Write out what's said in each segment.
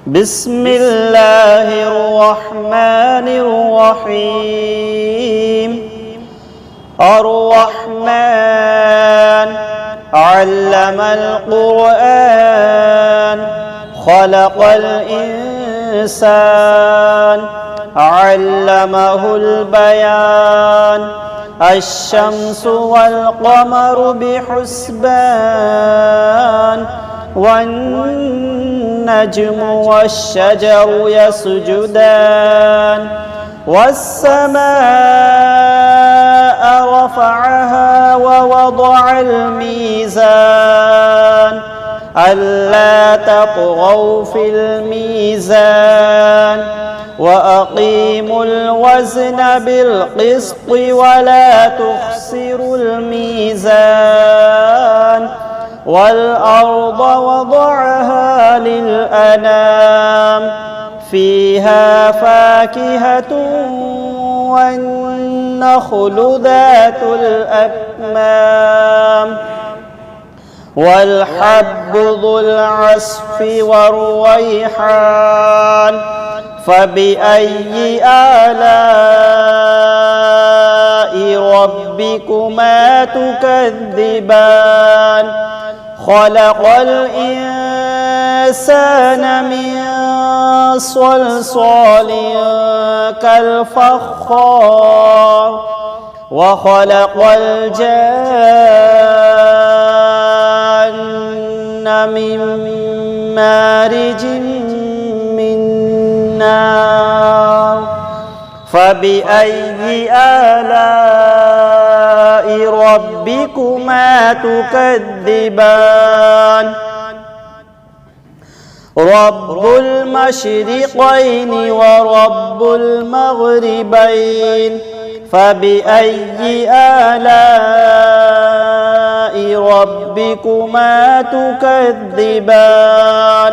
بسم الله الرحمن الرحيم. الرحمن علم القرآن خلق الإنسان علمه البيان. الشمس والقمر بحسبان والنجم والشجر يسجدان. والسماء رفعها ووضع الميزان ألا تطغوا في الميزان وأقيموا الوزن بالقسط ولا تخسروا الميزان. والأرض وضعها للأنام فيها فاكهة والنخل ذات الأكمام والحب ذو العصف والريحان. فبأي آلاء ربكما تكذبان؟ خلق الإنسان من صلصال كالفخار وخلق الجان من مارج من نار. فبأي آلاء ربكما تكذبان؟ رب المشرقين ورب المغربين. فبأي آلاء ربكما تكذبان؟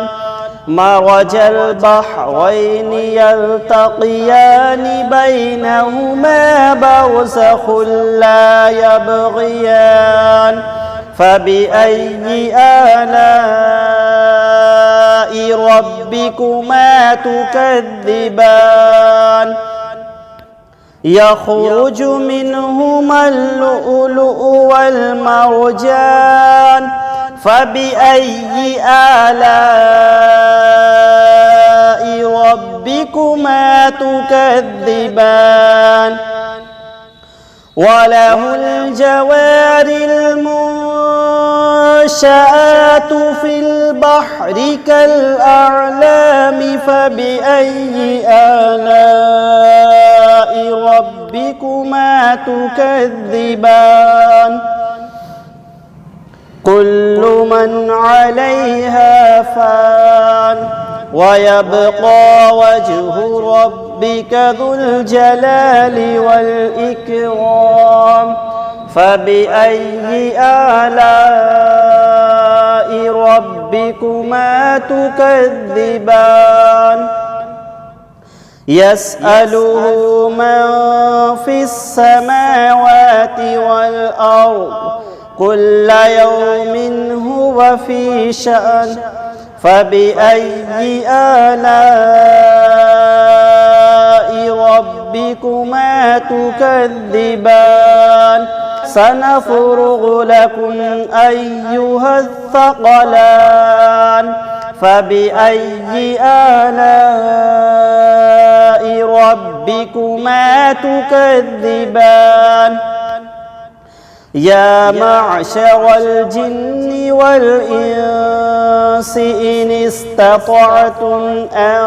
مرج البحرين يلتقيان بينهما برزخ لا يبغيان. فبأي آلاء ربكما تكذبان؟ يخرج منهما اللؤلؤ والمرجان. فبأي آلاء ربكما تكذبان؟ وله الجوار المنشآت في البحر كالأعلام. فبأي آلاء ربكما تكذبان؟ كل من عليها فان ويبقى وجه ربك ذو الجلال والإكرام. فبأي آلاء ربكما تكذبان؟ يسأله من في السماوات والأرض كل يوم هو في شأن. فبأي آلاء ربكما تكذبان؟ سنفرغ لكم أيها الثقلان. فبأي آلاء ربكما تكذبان؟ يا معشر الجن والإنس إن استطعتم أن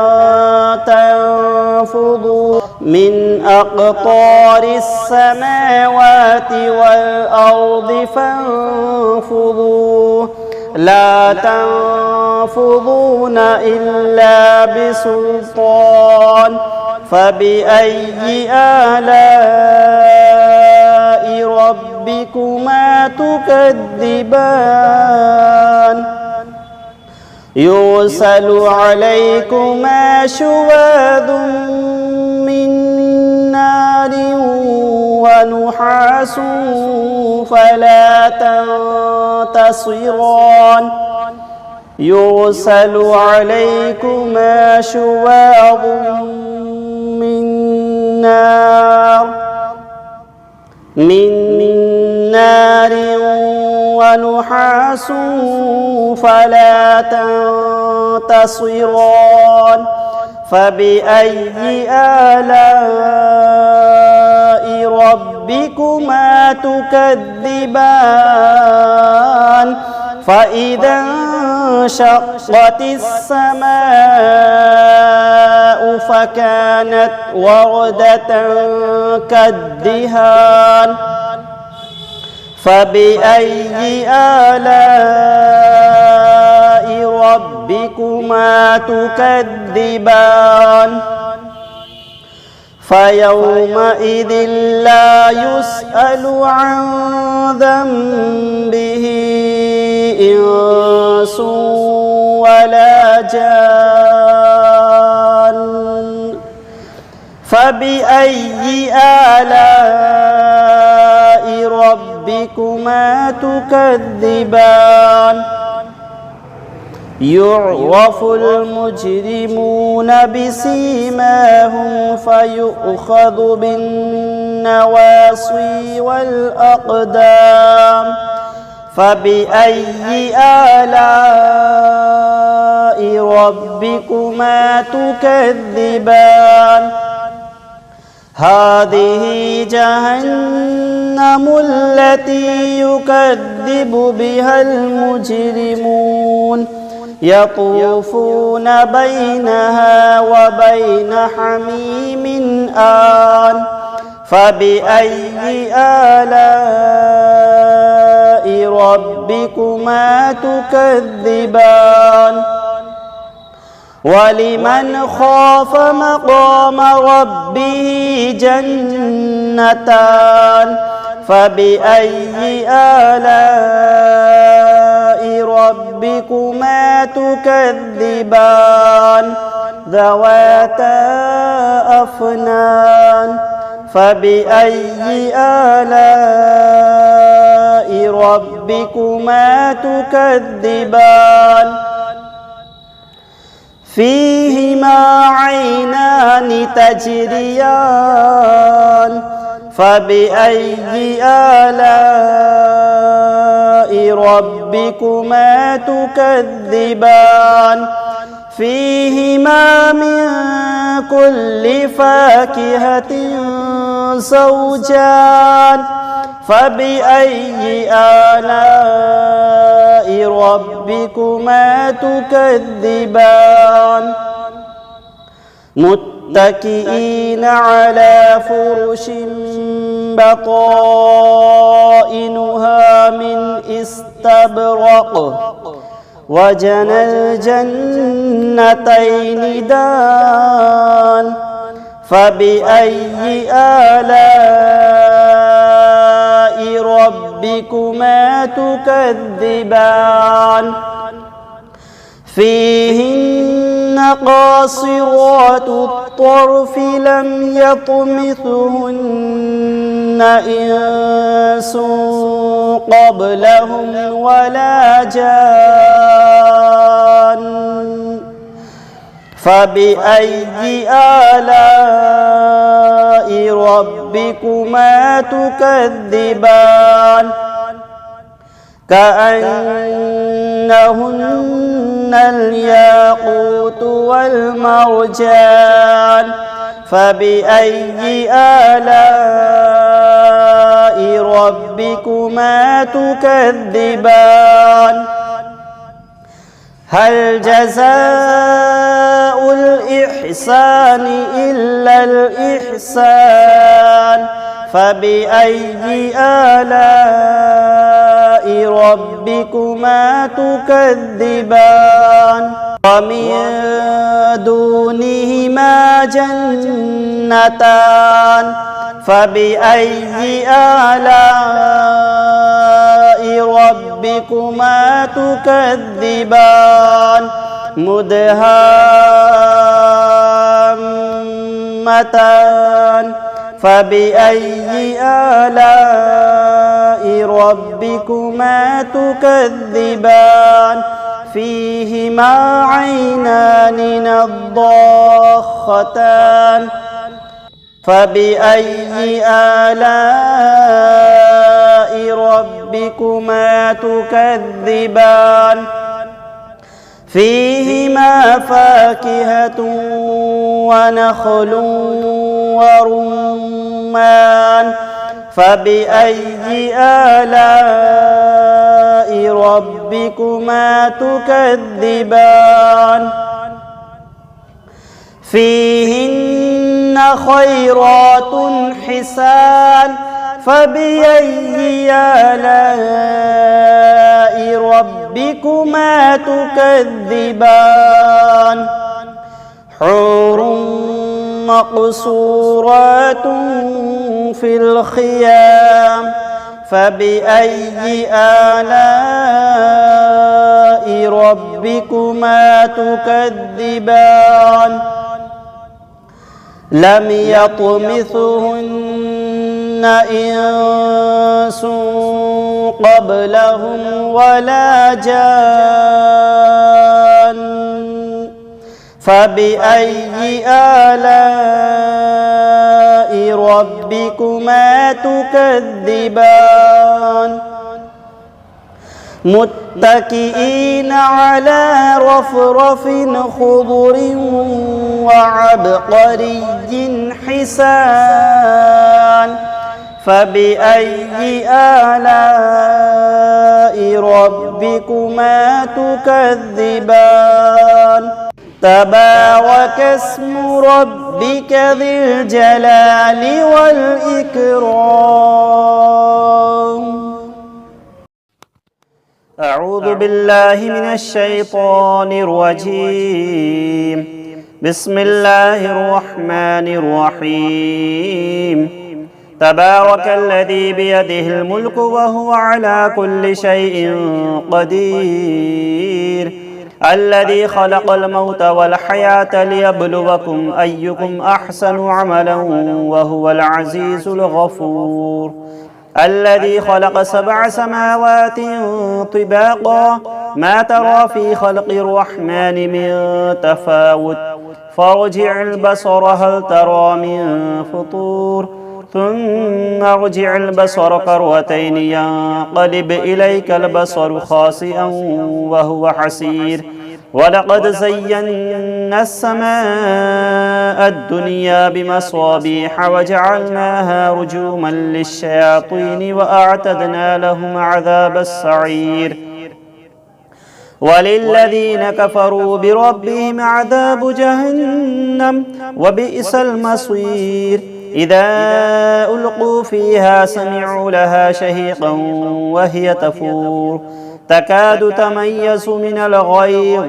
تنفذوا من أقطار السماوات والأرض فانفذوا لا تنفذون إلا بسلطان. فبأي آلاء ربكما تكذبان؟ يرسل عليكما شواظ من نار ونحاس فلا تنتصران. يرسل عليكما شواظ من نار ونحاس فلا تنتصران فبأي آلاء ربكما تكذبان فإذا انشقت السماء فكانت وردة كالدهان فبأي آلاء ربكما تكذبان فيومئذ لا يسأل عن ذنبه إنس ولا جان فبأي آلاء ربكما تكذبان يعرف المجرمون بسيماهم فيؤخذ بالنواصي والأقدام فبأي آلاء ربكما تكذبان هذه جهنم التي يكذب بها المجرمون يطوفون بينها وبين حميم آن فبأي آلاء ربكما تكذبان ولمن خاف مقام ربه جنتان فبأي آلاء ربكما تكذبان ذواتا أفنان فبأي آلاء ربكما تكذبان فيهما عينان تجريان فبأي آلاء ربكما تكذبان فيهما من كل فاكهة زوجان فبأي آلاء ربكما تكذبان متكئين على فرش بطائنها من استبرق وجنى الجنتين دان فبأي آلاء ربكما تكذبان فيهن قاصرات الطرف لم يطمثهن إنس قبلهم ولا جان فبأي آلاء ربكما تكذبان كأنهن الياقوت والمرجان فبأي آلاء ربكما تكذبان هل جزاء الإحسان إلا الإحسان فبأي آلاء ربكما تكذبان ومن دونهما جنتان فبأي آلاء ربكما تكذبان مدهامتان فبأي آلاء ربكما تكذبان فيهما عينان نضاختان فبأي آلاء ربكما تكذبان فيهما فاكهة ونخل ورمان فبأي آلاء ربكما تكذبان فيهن خيرات حسان فبأي آلاء ربكما تكذبان حور مقصورات في الخيام فبأي آلاء ربكما تكذبان لم يطمثهن إنس قبلهم ولا جان فبأي آلاء ربكما تكذبان متكئين على رفرف خضر وعبقري حسان فبأي آلاء ربكما تكذبان تبارك اسم ربك ذي الجلال والإكرام أعوذ بالله من الشيطان الرجيم بسم الله الرحمن الرحيم تبارك الذي بيده الملك وهو على كل شيء قدير الذي خلق الموت والحياة ليبلوكم أيكم أحسن عملا وهو العزيز الغفور الذي خلق 7 سماوات طباقا ما ترى في خلق الرحمن من تفاوت فارجع البصر هل ترى من فطور ثم ارجع البصر كرتين ينقلب إليك البصر خاسئا وهو حسير ولقد زينا السماء الدنيا بمصابيح وجعلناها رجوما للشياطين وأعتدنا لهم عذاب السعير وللذين كفروا بربهم عذاب جهنم وبئس المصير إذا ألقوا فيها سمعوا لها شهيقا وهي تفور تكاد تميز من الغيظ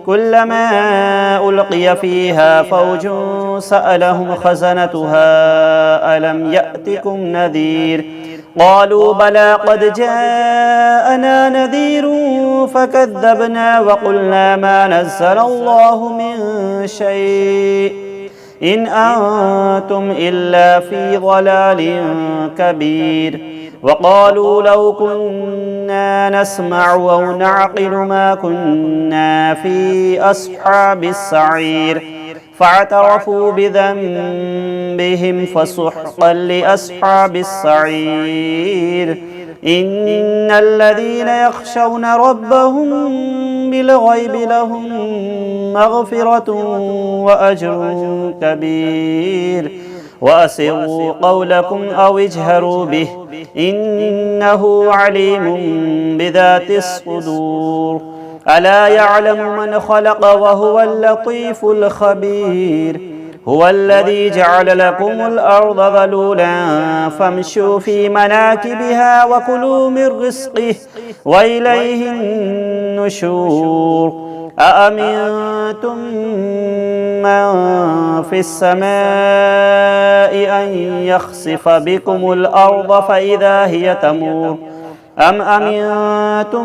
كلما ألقي فيها فوج سألهم خزنتها ألم يأتكم نذير قالوا بلى قد جاءنا نذير فكذبنا وقلنا ما نزل الله من شيء إن أنتم إلا في ضلال كبير وقالوا لو كنا نسمع أو نعقل ما كنا في أصحاب السعير فاعترفوا بذنبهم فسحقا لأصحاب السعير إن الذين يخشون ربهم بالغيب لهم مغفرة وأجر كبير وأسروا قولكم أو اجهروا به إنه عليم بذات الصدور ألا يعلم من خلق وهو اللطيف الخبير هو الذي جعل لكم الأرض ذلولا فامشوا في مناكبها وكلوا من رزقه وإليه النشور أأمنتم من في السماء أن يخسف بكم الأرض فإذا هي تمور أم أمنتم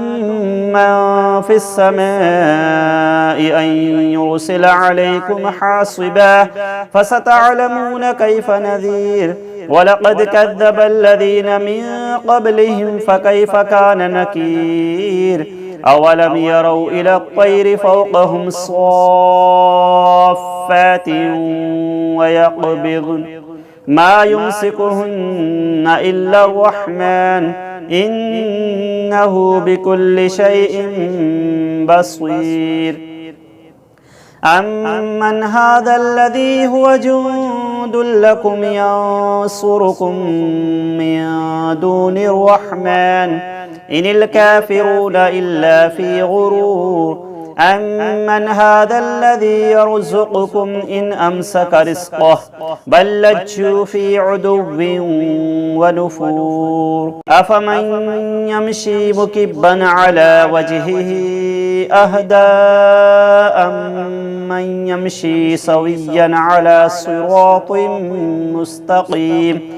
من في السماء أن يرسل عليكم حاصبا فستعلمون كيف نذير ولقد كذب الذين من قبلهم فكيف كان نكير أولم يروا إلى الطير فوقهم صافات ويقبضن ما يمسكهن إلا الرحمن إنه بكل شيء بصير أمن هذا الذي هو جند لكم ينصركم من دون الرحمن إن الكافرون إلا في غرور أمن هذا الذي يرزقكم إن أمسك رزقه بل لجوا في عدو ونفور أفمن يمشي مكبا على وجهه أهدى أمن يمشي سويا على صراط مستقيم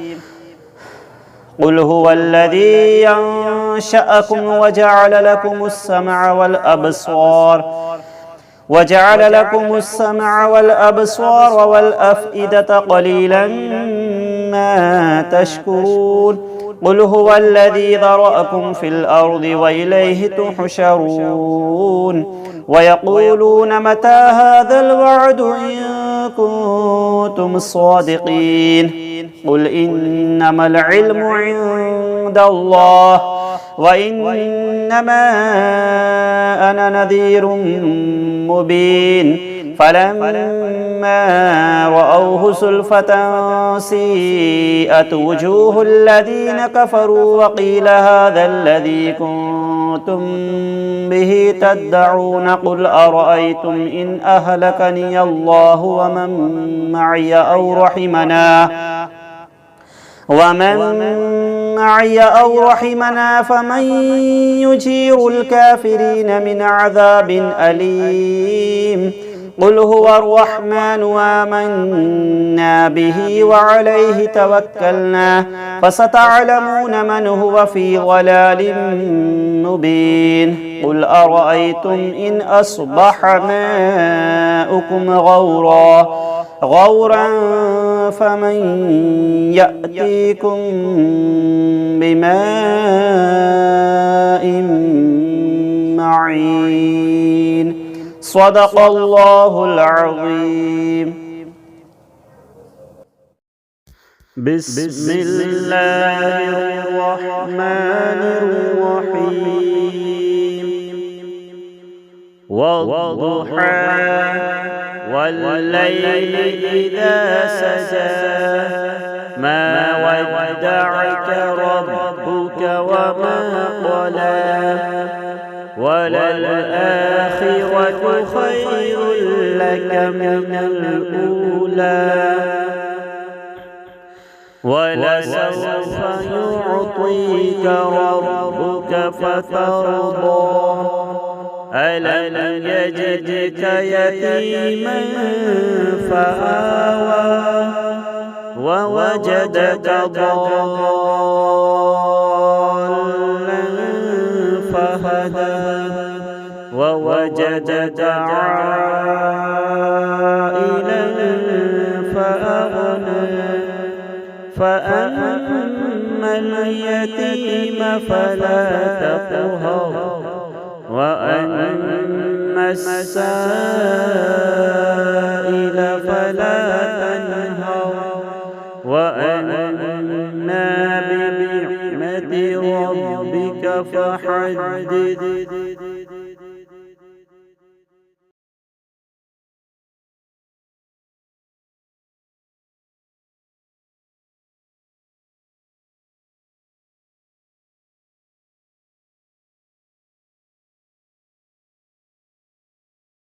قل هو الذي ينشأكم وجعل لكم السمع والأبصار والأفئدة قليلا ما تشكرون قل هو الذي ذرأكم في الأرض وإليه تحشرون ويقولون متى هذا الوعد إن كنتم صادقين قل إنما العلم عند الله وإنما أنا نذير مبين فلما رأوه زلفة سيئت وجوه الذين كفروا وقيل هذا الذي كنتم به تدعون قل أرأيتم إن أهلكني الله ومن معي أو رحمنا فمن يجير الكافرين من عذاب أليم قل هو الرحمن آمنا به وعليه توكلنا فستعلمون من هو في ضلال مبين قل أرأيتم إن أصبح ماؤكم غورا فمن يأتيكم بماء معين صدق الله العظيم. بسم الله الرحمن الرحيم والضحى والليل إذا سجى ما ودعك ربك وما قلى وللآخرة خير لك من الأولى ولسوف يعطيك ربك فترضى ألم يجدك يتيما فآوى ووجدك ضالا فهدى ووجدك عائلا فأغنى فأما اليتيم فلا تقهر وأما السائل فلا تنهر وأما بنعمة ربك فحدث